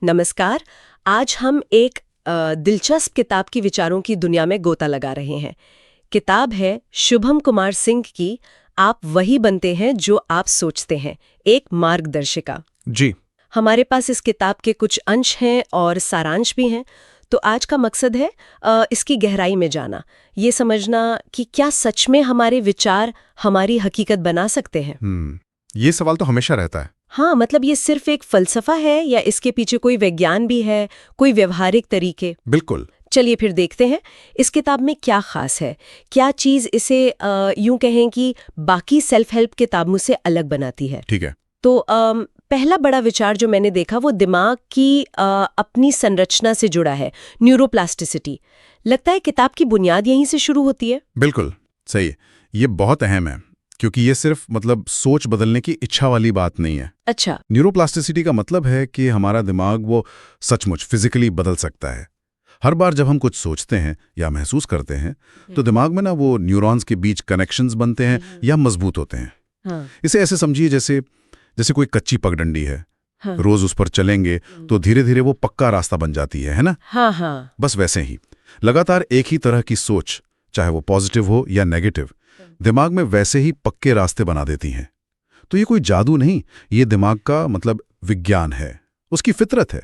नमस्कार। आज हम एक दिलचस्प किताब की विचारों की दुनिया में गोता लगा रहे हैं। किताब है शुभम कुमार सिंह की आप वही बनते हैं जो आप सोचते हैं, एक मार्गदर्शिका। जी। हमारे पास इस किताब के कुछ अंश हैं और सारांश भी हैं। तो आज का मकसद है इसकी गहराई में जाना, ये समझना कि क्या सच में हमारे विचार हमारी हकीकत बना सकते हैं। ये सवाल तो हमेशा रहता है। हाँ, मतलब ये सिर्फ एक फलसफा है या इसके पीछे कोई विज्ञान भी है, कोई व्यवहारिक तरीके। बिल्कुल। चलिए फिर देखते हैं इस किताब में क्या खास है, क्या चीज़ इसे यूं कहें कि बाकी सेल्फ हेल्प किताबों से अलग बनाती है। ठीक है। तो पहला बड़ा विचार जो मैंने देखा वो दिमाग की अपनी संरचना से जुड़ा है, न्यूरोप्लास्टिसिटी। लगता है किताब की बुनियाद यहीं से शुरू होती है। बिल्कुल सही है। ये बहुत अहम है क्योंकि ये सिर्फ सोच बदलने की इच्छा वाली बात नहीं है। अच्छा। न्यूरोप्लास्टिसिटी का मतलब है कि हमारा दिमाग वो सचमुच फिजिकली बदल सकता है। हर बार जब हम कुछ सोचते हैं या महसूस करते हैं तो दिमाग में वो न्यूरॉन्स के बीच कनेक्शंस बनते हैं या मजबूत होते हैं। हाँ। इसे ऐसे समझिए जैसे जैसे कोई कच्ची पगडंडी है। हाँ। रोज उस पर चलेंगे तो धीरे धीरे वो पक्का रास्ता बन जाती है ना। हाँ हाँ। बस वैसे ही लगातार एक ही तरह की सोच, चाहे वो पॉजिटिव हो या नेगेटिव, दिमाग में वैसे ही पक्के रास्ते बना देती हैं। तो ये कोई जादू नहीं, ये दिमाग का विज्ञान है, उसकी फितरत है।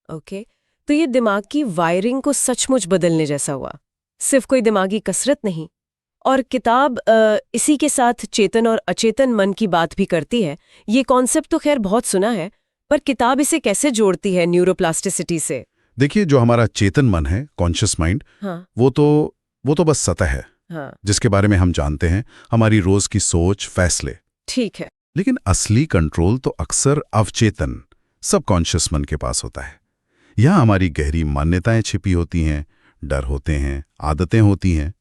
ओके। तो ये दिमाग की वायरिंग को सचमुच बदलने जैसा हुआ, सिर्फ कोई दिमागी कसरत नहीं। और किताब इसी के साथ चेतन और अचेतन मन की बात भी करती है। ये कॉन्सेप्ट तो खैर बहुत सुना है, पर किताब इसे कैसे जोड़ती है न्यूरोप्लास्टिसिटी से? देखिए, जो हमारा चेतन मन है, कॉन्शियस माइंड, हाँ। वो तो बस सतह है। हाँ। जिसके बारे में हम जानते हैं, हमारी रोज की सोच, फैसले। ठीक है। लेकिन असली कंट्रोल तो अक्सर अवचेतन, सबकॉन्शियस मन के पास होता है। यहाँ हमारी गहरी मान्यताएं छिपी होती हैं, डर होते हैं, आदतें होती हैं।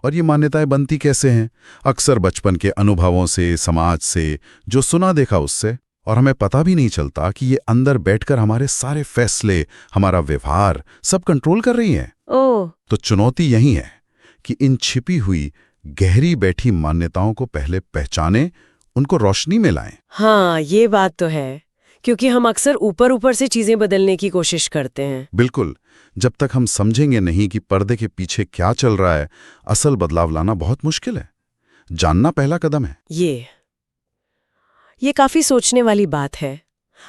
और ये मान्यताएं बनती कैसे हैं? अक्सर बचपन के अनुभवों से, समाज से, जो सुना देखा उससे। और हमें पता भी नहीं चलता कि ये अंदर बैठकर हमारे सारे फैसले, हमारा व्यवहार सब कंट्रोल कर रही हैं। ओह। तो चुनौती यही है कि इन छिपी हुई गहरी बैठी मान्यताओं को पहले पहचानें, उनको रोशनी में लाएं। हाँ, ये बात तो है, क्योंकि हम अक्सर ऊपर ऊपर से चीजें बदलने की कोशिश करते हैं। बिल्कुल। जब तक हम समझेंगे नहीं कि पर्दे के पीछे क्या चल रहा है, असल बदलाव लाना बहुत मुश्किल है। जानना पहला कदम है। ये काफी सोचने वाली बात है।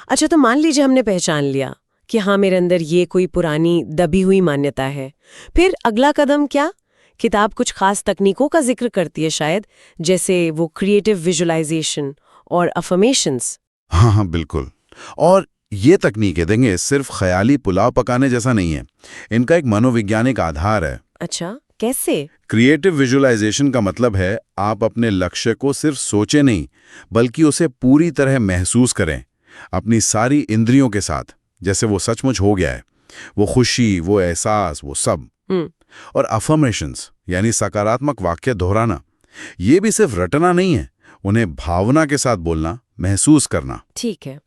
अच्छा, तो मान लीजिए हमने पहचान लिया कि हाँ, मेरे अंदर ये कोई पुरानी दबी हुई मान्यता है। फिर अगला कदम क्या? किताब कुछ खास तकनीकों का जिक्र करती है शायद, जैसे वो क्रिएटिव विजुअलाइजेशन और अफर्मेशंस। हाँ, बिल्कुल। और ये तकनीकें देंगे सिर्फ ख्याली पुलाव पकाने जैसा नहीं है, इनका एक मनोवैज्ञानिक आधार है। अच्छा, कैसे? क्रिएटिव विजुअलाइजेशन का मतलब है आप अपने लक्ष्य को सिर्फ सोचे नहीं, बल्कि उसे पूरी तरह महसूस करें, अपनी सारी इंद्रियों के साथ, जैसे वो सचमुच हो गया है। वो खुशी, वो एहसास, वो सब। और अफर्मेशंस यानी सकारात्मक वाक्य दोहराना, ये भी सिर्फ रटना नहीं है, उन्हें भावना के साथ बोलना, महसूस करना। ठीक है।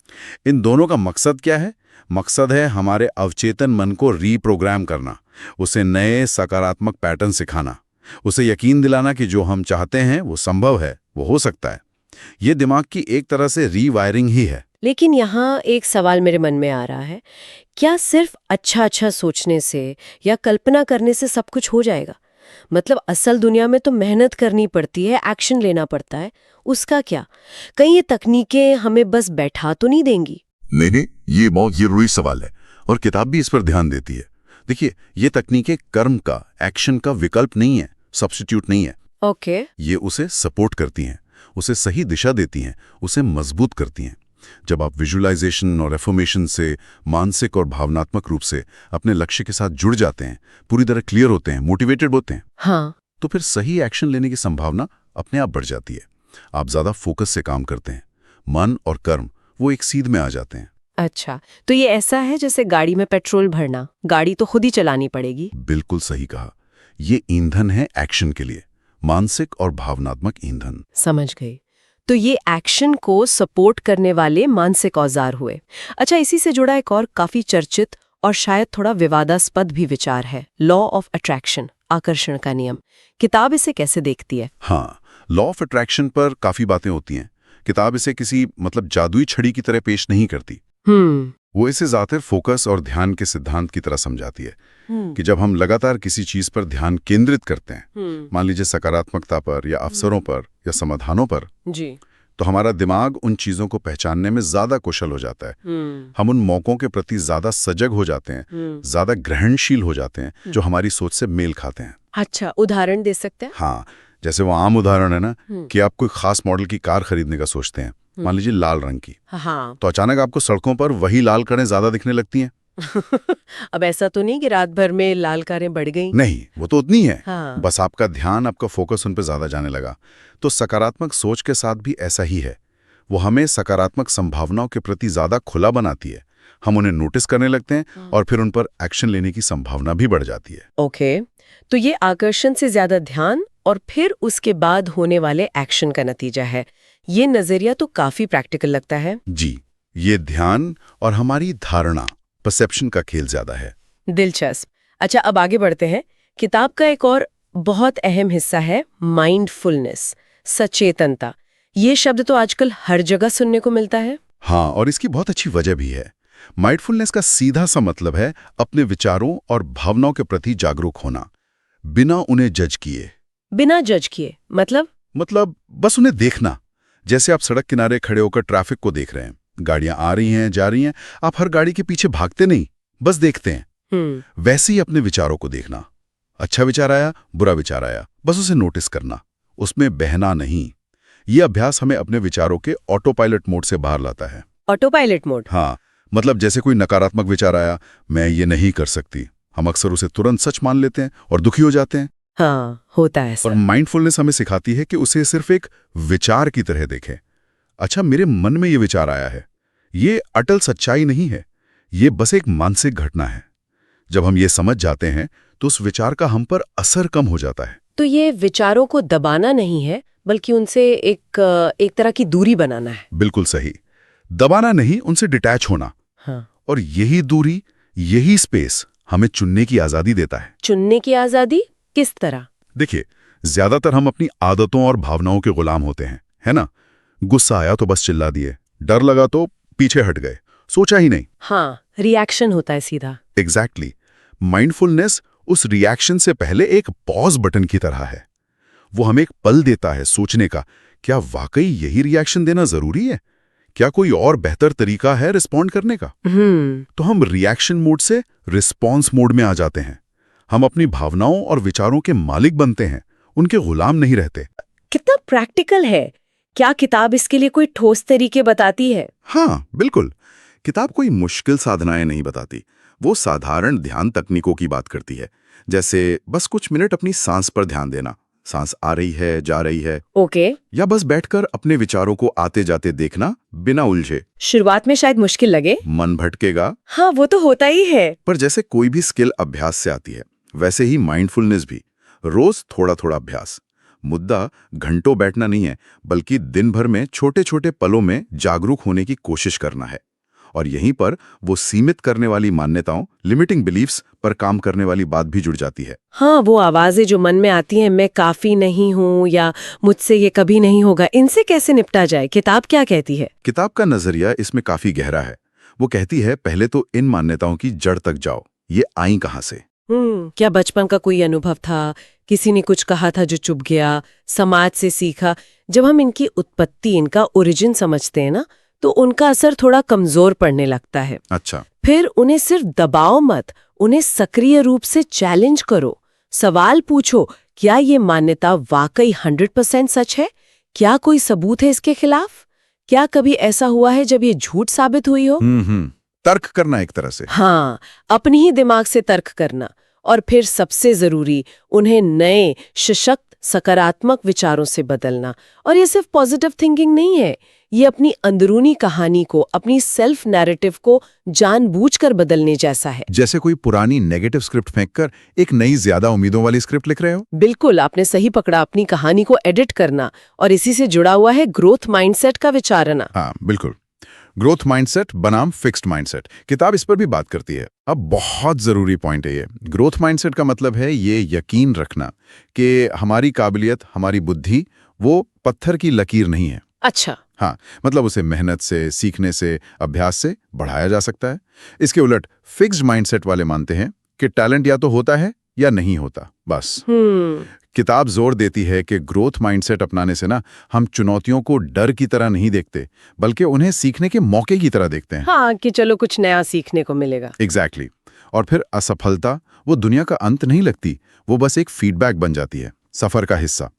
इन दोनों का मकसद क्या है? मकसद है हमारे अवचेतन मन को रीप्रोग्राम करना, उसे नए सकारात्मक पैटर्न सिखाना, उसे यकीन दिलाना कि जो हम चाहते हैं वो संभव है, वो हो सकता है। ये दिमाग की एक तरह से रीवायरिंग ही है। लेकिन यहाँ एक सवाल मेरे मन में आ रहा है, क्या सिर्फ अच्छा अच्छा सोचने से या कल्पना करने से सब कुछ हो जाएगा? मतलब असल दुनिया में तो मेहनत करनी पड़ती है, एक्शन लेना पड़ता है, उसका क्या? कहीं ये तकनीकें हमें बस बैठा तो नहीं देंगी? नहीं, ये बहुत जरूरी सवाल है और किताब भी इस पर ध्यान देती है। देखिए, ये तकनीकें कर्म का, एक्शन का विकल्प नहीं है, सब्स्टिट्यूट नहीं है। ओके। ये उसे सपोर्ट करती हैं, उसे सही दिशा देती हैं, उसे मजबूत करती हैं। जब आप विजुअलाइजेशन और एफर्मेशन से मानसिक और भावनात्मक रूप से अपने लक्ष्य के साथ जुड़ जाते हैं, पूरी तरह क्लियर होते हैं, मोटिवेटेड होते हैं, हाँ, तो फिर सही एक्शन लेने की संभावना अपने आप बढ़ जाती है। आप ज्यादा फोकस से काम करते हैं, मन और कर्म वो एक सीध में आ जाते हैं। अच्छा, तो ये ऐसा है जैसे गाड़ी में पेट्रोल भरना, गाड़ी तो खुद ही चलानी पड़ेगी। बिल्कुल सही कहा। ये ईंधन है एक्शन के लिए, मानसिक और भावनात्मक ईंधन। समझ गई। तो ये एक्शन को सपोर्ट करने वाले मानसिक औजार हुए। अच्छा, इसी से जुड़ा एक और काफी चर्चित और शायद थोड़ा विवादास्पद भी विचार है, लॉ ऑफ अट्रैक्शन, आकर्षण का नियम। किताब इसे कैसे देखती है? हाँ, लॉ ऑफ अट्रैक्शन पर काफी बातें होती हैं। किताब इसे किसी जादुई छड़ी की तरह पेश नहीं करती। वो इसे ज़्यादातर फोकस और ध्यान के सिद्धांत की तरह समझाती है कि जब हम लगातार किसी चीज पर ध्यान केंद्रित करते हैं, मान लीजिए सकारात्मकता पर या अवसरों पर या समाधानों पर, जी। तो हमारा दिमाग उन चीजों को पहचानने में ज्यादा कुशल हो जाता है। हम उन मौकों के प्रति ज्यादा सजग हो जाते हैं, ज्यादा ग्रहणशील हो जाते हैं, जो हमारी सोच से मेल खाते हैं। अच्छा, उदाहरण दे सकते हैं? हाँ, जैसे वो आम उदाहरण है ना कि आप कोई खास मॉडल की कार खरीदने का सोचते हैं, मान लीजिए लाल रंग की, हाँ। तो अचानक आपको सड़कों पर वही लाल कारें ज्यादा दिखने लगती हैं। अब ऐसा तो नहीं कि रात भर में लाल कारें बढ़ गई? नहीं, वो तो उतनी है। हाँ। बस आपका ध्यान, आपका फोकस उन पर ज्यादा जाने लगा। तो सकारात्मक सोच के साथ भी ऐसा ही है। वो हमें सकारात्मक संभावनाओं के प्रति ज्यादा खुला बनाती है। हम उन्हें नोटिस करने लगते हैं और फिर उन पर एक्शन लेने की संभावना भी बढ़ जाती है। ओके, तो ये आकर्षण से ज्यादा ध्यान और फिर उसके बाद होने वाले एक्शन का नतीजा है। ये नजरिया तो काफी प्रैक्टिकल लगता है। जी, ये ध्यान और हमारी धारणा, परसेप्शन का खेल ज्यादा है। दिलचस्प। अच्छा, अब आगे बढ़ते हैं। किताब का एक और बहुत अहम हिस्सा है माइंडफुलनेस, सचेतनता। ये शब्द तो आजकल हर जगह सुनने को मिलता है। हाँ, और इसकी बहुत अच्छी वजह भी है। माइंडफुलनेस का सीधा सा मतलब है अपने विचारों और भावनाओं के प्रति जागरूक होना, बिना उन्हें जज किए। बिना जज किए मतलब बस उन्हें देखना। जैसे आप सड़क किनारे खड़े होकर ट्रैफिक को देख रहे हैं, गाड़ियां आ रही हैं, जा रही हैं, आप हर गाड़ी के पीछे भागते नहीं, बस देखते हैं। वैसे ही अपने विचारों को देखना। अच्छा विचार आया, बुरा विचार आया, बस उसे नोटिस करना, उसमें बहना नहीं। ये अभ्यास हमें अपने विचारों के ऑटो पायलट मोड से बाहर लाता है। Auto pilot mode? हाँ, मतलब जैसे कोई नकारात्मक विचार आया, मैं ये नहीं कर सकती, हम अक्सर उसे तुरंत सच मान लेते हैं और दुखी हो जाते हैं। हाँ, होता है ऐसा। और माइंडफुलनेस हमें सिखाती है कि उसे सिर्फ एक विचार की तरह देखें। अच्छा, मेरे मन में ये विचार आया है, ये अटल सच्चाई नहीं है, ये बस एक मानसिक घटना है। जब हम ये समझ जाते हैं तो उस विचार का हम पर असर कम हो जाता है। तो ये विचारों को दबाना नहीं है, बल्कि उनसे एक तरह की दूरी बनाना है। बिल्कुल सही। दबाना नहीं, उनसे डिटैच होना। हाँ। और यही दूरी, यही स्पेस हमें चुनने की आजादी देता है। चुनने की आजादी किस तरह? देखिए, ज्यादातर हम अपनी आदतों और भावनाओं के गुलाम होते हैं, है ना? गुस्सा आया तो बस चिल्ला दिए, डर लगा तो पीछे हट गए, सोचा ही नहीं। हाँ, रिएक्शन होता है सीधा। एग्जैक्टली। माइंडफुलनेस उस रिएक्शन से पहले एक पॉज बटन की तरह है। वो हमें एक पल देता है सोचने का, क्या वाकई यही रिएक्शन देना जरूरी है? क्या कोई और बेहतर तरीका है रिस्पॉन्ड करने का? तो हम रिएक्शन मोड से रिस्पॉन्स मोड में आ जाते हैं। हम अपनी भावनाओं और विचारों के मालिक बनते हैं, उनके गुलाम नहीं रहते। कितना प्रैक्टिकल है। क्या किताब इसके लिए कोई ठोस तरीके बताती है? हाँ, बिल्कुल। किताब कोई मुश्किल साधनाएं नहीं बताती, वो साधारण ध्यान तकनीकों की बात करती है। जैसे बस कुछ मिनट अपनी सांस पर ध्यान देना, सांस आ रही है, जा रही है। ओके। या बस बैठकर अपने विचारों को आते जाते देखना, बिना उलझे। शुरुआत में शायद मुश्किल लगे, मन भटकेगा। हाँ, वो तो होता ही है। पर जैसे कोई भी स्किल अभ्यास से आती है, वैसे ही माइंडफुलनेस भी, रोज थोड़ा थोड़ा अभ्यास। मुद्दा घंटों बैठना नहीं है, बल्कि दिन भर में छोटे छोटे पलों में जागरूक होने की कोशिश करना है। और यहीं पर वो सीमित करने वाली मान्यताओं, लिमिटिंग बिलीफ्स पर काम करने वाली बात भी जुड़ जाती है। हाँ, वो आवाजें जो मन में आती हैं, मैं काफी नहीं हूँ या मुझसे ये कभी नहीं होगा, इनसे कैसे निपटा जाए? किताब क्या कहती है? किताब का नजरिया इसमें काफी गहरा है। वो कहती है, पहले तो इन मान्यताओं की जड़ तक जाओ, ये आई कहाँ से? क्या बचपन का कोई अनुभव था, किसी ने कुछ कहा था जो चुभ गया, समाज से सीखा? जब हम इनकी उत्पत्ति, इनका ओरिजिन समझते हैं ना, तो उनका असर थोड़ा कमजोर पड़ने लगता है। अच्छा। फिर उन्हें सिर्फ दबाओ मत, उन्हें सक्रिय रूप से चैलेंज करो। सवाल पूछो, क्या ये मान्यता वाकई 100% सच है? क्या कोई सबूत है इसके खिलाफ? क्या कभी ऐसा हुआ है जब ये झूठ साबित हुई हो? तर्क करना एक तरह से। हाँ, अपनी ही दिमाग से तर्क करना। और फिर सबसे जरूरी, उन्हें नए, सशक्त, सकारात्मक विचारों से बदलना। और ये सिर्फ पॉजिटिव थिंकिंग नहीं है, ये अपनी अंदरूनी कहानी को, अपनी सेल्फ नैरेटिव को जानबूझकर बदलने जैसा है। जैसे कोई पुरानी नेगेटिव स्क्रिप्ट फेंककर एक नई, ज्यादा उम्मीदों वाली स्क्रिप्ट लिख रहे हो। बिल्कुल, आपने सही पकड़ा, अपनी कहानी को एडिट करना। और इसी से जुड़ा हुआ है ग्रोथ माइंडसेट का विचारना। हाँ, बिल्कुल। ग्रोथ माइंडसेट बनाम फिक्स्ड माइंडसेट, किताब इस पर भी बात करती है। अब बहुत जरूरी पॉइंट है ये। ग्रोथ माइंडसेट का मतलब है ये यकीन रखना कि हमारी काबिलियत, हमारी बुद्धि वो पत्थर की लकीर नहीं है। अच्छा। हाँ, मतलब उसे मेहनत से, सीखने से, अभ्यास से बढ़ाया जा सकता है। इसके उलट फिक्स्ड माइंडसेट वाले मानते हैं कि टैलेंट या तो होता है या नहीं होता, बस। किताब जोर देती है कि ग्रोथ माइंडसेट अपनाने से ना हम चुनौतियों को डर की तरह नहीं देखते, बल्कि उन्हें सीखने के मौके की तरह देखते हैं। हाँ, कि चलो कुछ नया सीखने को मिलेगा। एग्जैक्टली। और फिर असफलता वो दुनिया का अंत नहीं लगती, वो बस एक फीडबैक बन जाती है, सफर का हिस्सा।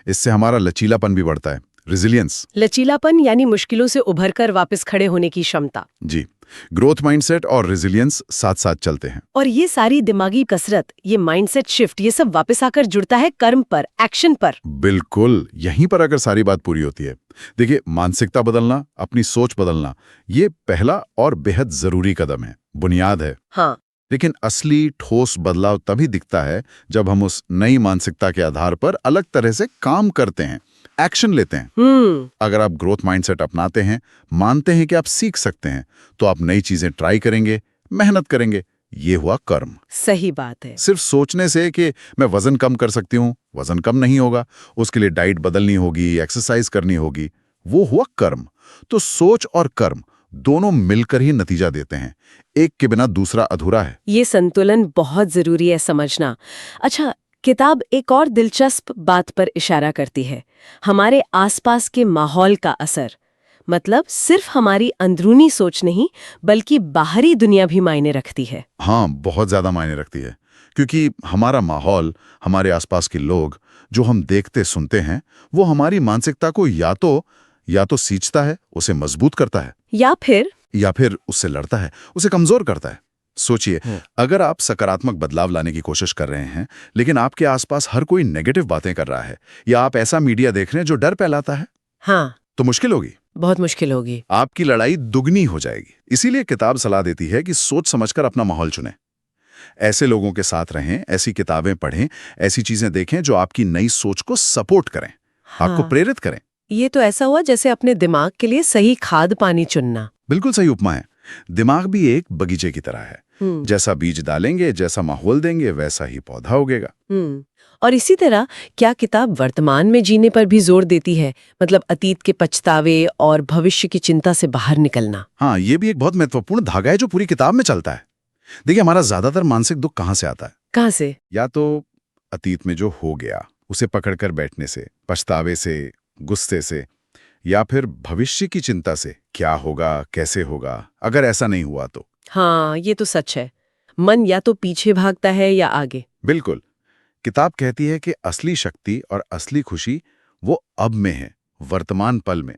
इससे हमारा लचीलापन भी बढ़ता है, रेजिलियंस। लचीलापन यानी मुश्किलों से उभरकर वापस खड़े होने की क्षमता। जी, ग्रोथ माइंडसेट और रेजिलियंस साथ साथ चलते हैं। और ये सारी दिमागी कसरत, ये माइंडसेट शिफ्ट, ये सब वापस आकर जुड़ता है कर्म पर, एक्शन पर। बिल्कुल, यहीं पर अगर सारी बात पूरी होती है। देखिए, मानसिकता बदलना, अपनी सोच बदलना, ये पहला और बेहद जरूरी कदम है, बुनियाद है। हाँ। लेकिन असली ठोस बदलाव तभी दिखता है जब हम उस नई मानसिकता के आधार पर अलग तरह से काम करते हैं, एक्शन लेते हैं। अगर आप ग्रोथ माइंडसेट अपनाते हैं, मानते हैं कि आप सीख सकते हैं, तो आप नई चीजें ट्राई करेंगे, मेहनत करेंगे। ये हुआ कर्म। सही बात है। सिर्फ सोचने से कि मैं वजन कम कर सकती हूँ, वजन कम नहीं होगा, उसके लिए डाइट बदलनी होगी, एक्सरसाइज करनी होगी, वो हुआ कर्म। तो सोच और कर्म दोनों मिलकर ही नतीजा देते हैं, एक के बिना दूसरा अधूरा है। ये संतुलन बहुत जरूरी है समझना। अच्छा, किताब एक और दिलचस्प बात पर इशारा करती है, हमारे आसपास के माहौल का असर। मतलब सिर्फ हमारी अंदरूनी सोच नहीं, बल्कि बाहरी दुनिया भी मायने रखती है। हाँ, बहुत ज्यादा मायने रखती है, क्योंकि हमारा माहौल, हमारे आसपास के लोग जो हम देखते सुनते हैं, वो हमारी मानसिकता को या तो सींचता है, उसे मजबूत करता है, या फिर उससे लड़ता है, उसे कमजोर करता है। सोचिए, अगर आप सकारात्मक बदलाव लाने की कोशिश कर रहे हैं, लेकिन आपके आसपास हर कोई नेगेटिव बातें कर रहा है, या आप ऐसा मीडिया देख रहे हैं जो डर फैलाता है, हाँ, तो मुश्किल होगी, बहुत मुश्किल होगी। आपकी लड़ाई दुगनी हो जाएगी। इसीलिए किताब सलाह देती है कि सोच समझकर अपना माहौल चुनें, ऐसे लोगों के साथ रहें, ऐसी किताबें पढ़ें, ऐसी चीजें देखें जो आपकी नई सोच को सपोर्ट करें, आपको प्रेरित करें। ये तो ऐसा हुआ जैसे अपने दिमाग के लिए सही खाद पानी चुनना। बिल्कुल सही उपमा है। दिमाग भी एक बगीचे की तरह है, जैसा बीज डालेंगे, जैसा माहौल देंगे, वैसा ही पौधा उगेगा। और इसी तरह क्या किताब वर्तमान में जीने पर भी जोर देती है, मतलब अतीत के पछतावे और भविष्य की चिंता से बाहर निकलना। हाँ, ये भी एक बहुत महत्वपूर्ण धागा है जो पूरी किताब में चलता है। देखिए, हमारा ज्यादातर मानसिक दुख कहाँ से आता है? कहाँ से? या तो अतीत में जो हो गया उसे पकड़कर बैठने से, पछतावे से, गुस्से से, या फिर भविष्य की चिंता से, क्या होगा, कैसे होगा, अगर ऐसा नहीं हुआ तो। हाँ, ये तो सच है। मन या तो पीछे भागता है या आगे। बिल्कुल। किताब कहती है कि असली शक्ति और असली खुशी वो अब में है, वर्तमान पल में।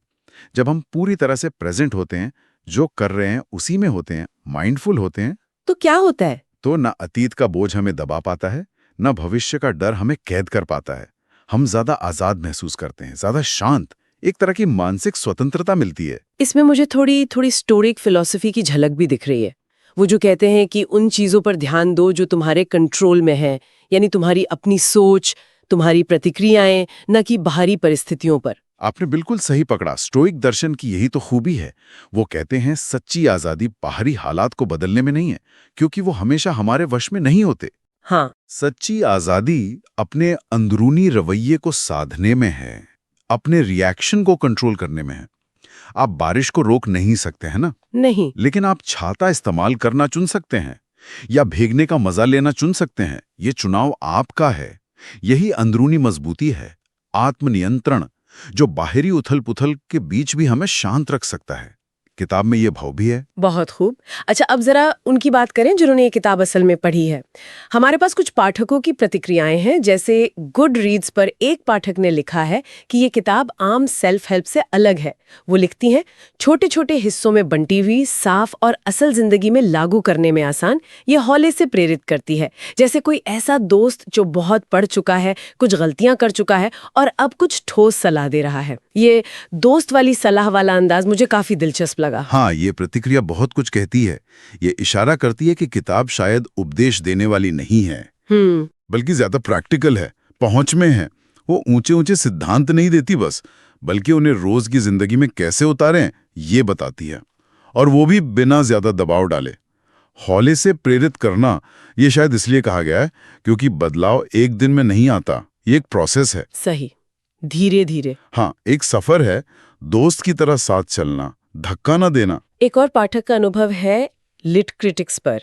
जब हम पूरी तरह से प्रेजेंट होते हैं, जो कर रहे हैं उसी में होते हैं, माइंडफुल होते हैं, तो क्या होता है? तो ना अतीत का बोझ हमें दबा पाता है, ना भविष्य का डर हमें कैद कर पाता है। हम ज्यादा आजाद महसूस करते हैं, ज्यादा शांत, एक तरह की मानसिक स्वतंत्रता मिलती है। इसमें मुझे थोड़ी स्टोइक फिलॉसफी की झलक भी दिख रही है। वो जो कहते हैं कि उन चीजों पर ध्यान दो जो तुम्हारे कंट्रोल में है, यानी तुम्हारी अपनी सोच, तुम्हारी प्रतिक्रियाएं, न कि बाहरी परिस्थितियों पर। आपने बिल्कुल सही पकड़ा। स्टोइक दर्शन की यही तो खूबी है। वो कहते हैं सच्ची आजादी बाहरी हालात को बदलने में नहीं है, क्योंकि वो हमेशा हमारे वश में नहीं होते। हाँ, सच्ची आजादी अपने अंदरूनी रवैये को साधने में है, अपने रिएक्शन को कंट्रोल करने में है। आप बारिश को रोक नहीं सकते हैं ना? नहीं। लेकिन आप छाता इस्तेमाल करना चुन सकते हैं, या भीगने का मजा लेना चुन सकते हैं। ये चुनाव आपका है। यही अंदरूनी मजबूती है, आत्मनियंत्रण, जो बाहरी उथल-पुथल के बीच भी हमें शांत रख सकता है। किताब में ये भाव भी है। बहुत खूब। अच्छा, अब जरा उनकी बात करें जिन्होंने ये किताब असल में पढ़ी है। हमारे पास कुछ पाठकों की प्रतिक्रियाएं हैं। जैसे गुड रीड्स पर एक पाठक ने लिखा है कि ये किताब आम सेल्फ हेल्प से अलग है। वो लिखती हैं, छोटे छोटे हिस्सों में बंटी हुई, साफ और असल जिंदगी में लागू करने में आसान, ये हौले से प्रेरित करती है। जैसे कोई ऐसा दोस्त जो बहुत पढ़ चुका है, कुछ गलतियां कर चुका है और अब कुछ ठोस सलाह दे रहा है। ये दोस्त वाली सलाह वाला अंदाज मुझे काफी दिलचस्प लगा। हाँ, ये प्रतिक्रिया बहुत कुछ कहती है। ये इशारा करती है कि किताब शायद उपदेश देने वाली नहीं है, बल्कि ज्यादा प्रैक्टिकल है, पहुंच में है। वो ऊंचे ऊंचे सिद्धांत नहीं देती बस, बल्कि उन्हें रोज की जिंदगी में कैसे उतारें ये बताती है, और वो भी बिना ज्यादा दबाव डाले। हौले से प्रेरित करना ये शायद इसलिए कहा गया है क्योंकि बदलाव एक दिन में नहीं आता, ये एक प्रोसेस है। सही, धीरे धीरे। हाँ, एक सफर है दोस्त की तरह साथ चलना, धक्का न देना। एक और पाठक का अनुभव है लिट क्रिटिक्स पर।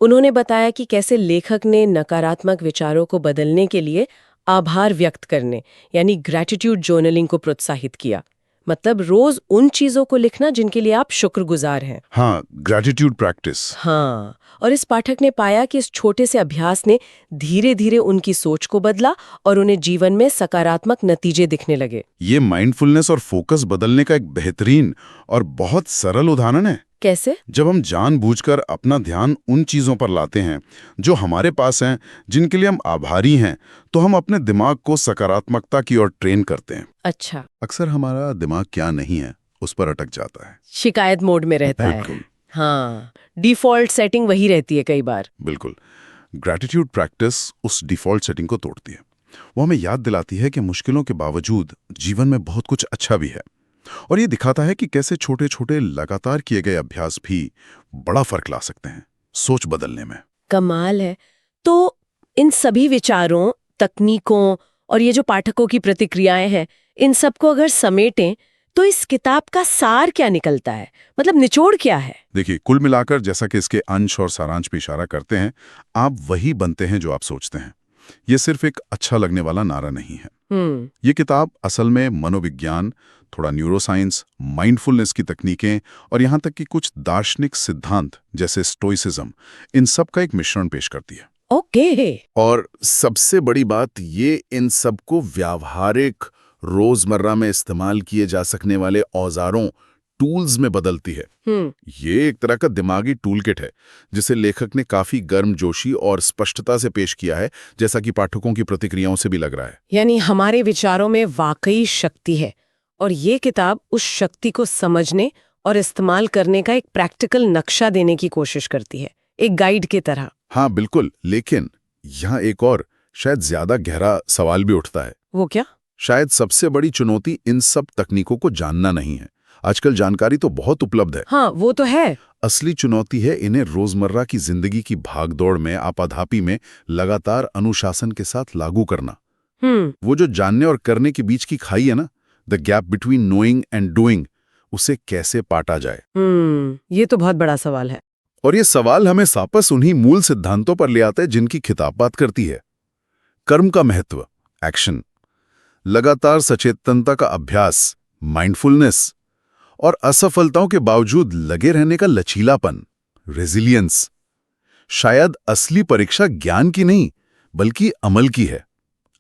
उन्होंने बताया कि कैसे लेखक ने नकारात्मक विचारों को बदलने के लिए आभार व्यक्त करने यानी ग्रैटिट्यूड जर्नलिंग को प्रोत्साहित किया। मतलब रोज उन चीजों को लिखना जिनके लिए आप शुक्रगुजार हैं। हाँ, ग्रैटिट्यूड प्रैक्टिस। हाँ, और इस पाठक ने पाया कि इस छोटे से अभ्यास ने धीरे धीरे उनकी सोच को बदला और उन्हें जीवन में सकारात्मक नतीजे दिखने लगे। ये माइंडफुलनेस और फोकस बदलने का एक बेहतरीन और बहुत सरल उदाहरण है। कैसे? जब हम जानबूझकर अपना ध्यान उन चीजों पर लाते हैं जो हमारे पास हैं, जिनके लिए हम आभारी हैं, तो हम अपने दिमाग को सकारात्मकता की ओर ट्रेन करते हैं। अच्छा, अक्सर हमारा दिमाग क्या नहीं है उस पर अटक जाता है। शिकायत मोड में रहता है। बिल्कुल। हाँ, डिफॉल्ट सेटिंग वही रहती है कई बार। बिल्कुल। ग्रैटिट्यूड प्रैक्टिस उस डिफॉल्ट सेटिंग को तोड़ती है। वो हमें याद दिलाती है कि मुश्किलों के बावजूद जीवन में बहुत कुछ अच्छा भी है, और ये दिखाता है कि कैसे छोटे छोटे लगातार किए गए अभ्यास भी बड़ा फर्क ला सकते हैं सोच बदलने में। कमाल है। तो इन सभी विचारों, तकनीकों और ये जो पाठकों की प्रतिक्रियाएं हैं, इन सबको अगर समेटें तो इस किताब का सार क्या निकलता है? मतलब निचोड़ क्या है? देखिए, कुल मिलाकर जैसा कि इसके अंश और सारांश पे इशारा करते हैं, आप वही बनते हैं जो आप सोचते हैं। ये सिर्फ एक अच्छा लगने वाला नारा नहीं है। ये किताब असल में मनोविज्ञान, थोड़ा न्यूरोसाइंस, माइंडफुलनेस की तकनीकें और यहाँ तक कि कुछ दार्शनिक सिद्धांत जैसे स्टोइसिज्म, इन सब का एक मिश्रण पेश करती है। ओके। और सबसे बड़ी बात ये इन सबको व्यावहारिक, रोजमर्रा में इस्तेमाल किए जा सकने वाले औजारों, टूल्स में बदलती है। ये एक तरह का दिमागी टूल किट है जिसे लेखक ने काफी गर्मजोशी और स्पष्टता से पेश किया है, जैसा कि पाठकों की प्रतिक्रियाओं से भी लग रहा है। यानी हमारे विचारों में वाकई शक्ति है और ये किताब उस शक्ति को समझने और इस्तेमाल करने का एक प्रैक्टिकल नक्शा देने की कोशिश करती है, एक गाइड की तरह। हाँ बिल्कुल, लेकिन यहाँ एक और शायद ज्यादा गहरा सवाल भी उठता है। वो क्या? शायद सबसे बड़ी चुनौती इन सब तकनीकों को जानना नहीं है। आजकल जानकारी तो बहुत उपलब्ध है। हाँ, वो तो है। असली चुनौती है इन्हें रोजमर्रा की जिंदगी की भागदौड़ में, आपाधापी में लगातार अनुशासन के साथ लागू करना। वो जो जानने और करने के बीच की खाई है ना, the gap between knowing and doing, उसे कैसे पाटा जाए? ये तो बहुत बड़ा सवाल है। और ये सवाल हमें वापस उन्हीं मूल सिद्धांतों पर ले आता है जिनकी किताब बात करती है। कर्म का महत्व, एक्शन, लगातार सचेतनता का अभ्यास, माइंडफुलनेस, और असफलताओं के बावजूद लगे रहने का लचीलापन, रेजिलियंस। शायद असली परीक्षा ज्ञान की नहीं बल्कि अमल की है,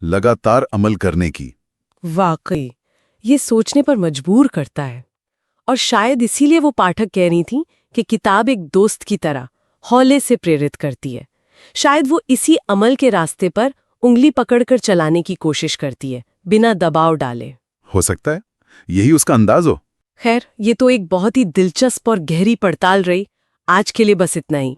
लगातार अमल करने की। वाकई ये सोचने पर मजबूर करता है। और शायद इसीलिए वो पाठक कह रही थी कि किताब एक दोस्त की तरह हौले से प्रेरित करती है। शायद वो इसी अमल के रास्ते पर उंगली पकड़कर चलाने की कोशिश करती है, बिना दबाव डाले। हो सकता है यही उसका अंदाज हो। खैर, ये तो एक बहुत ही दिलचस्प और गहरी पड़ताल रही। आज के लिए बस इतना ही।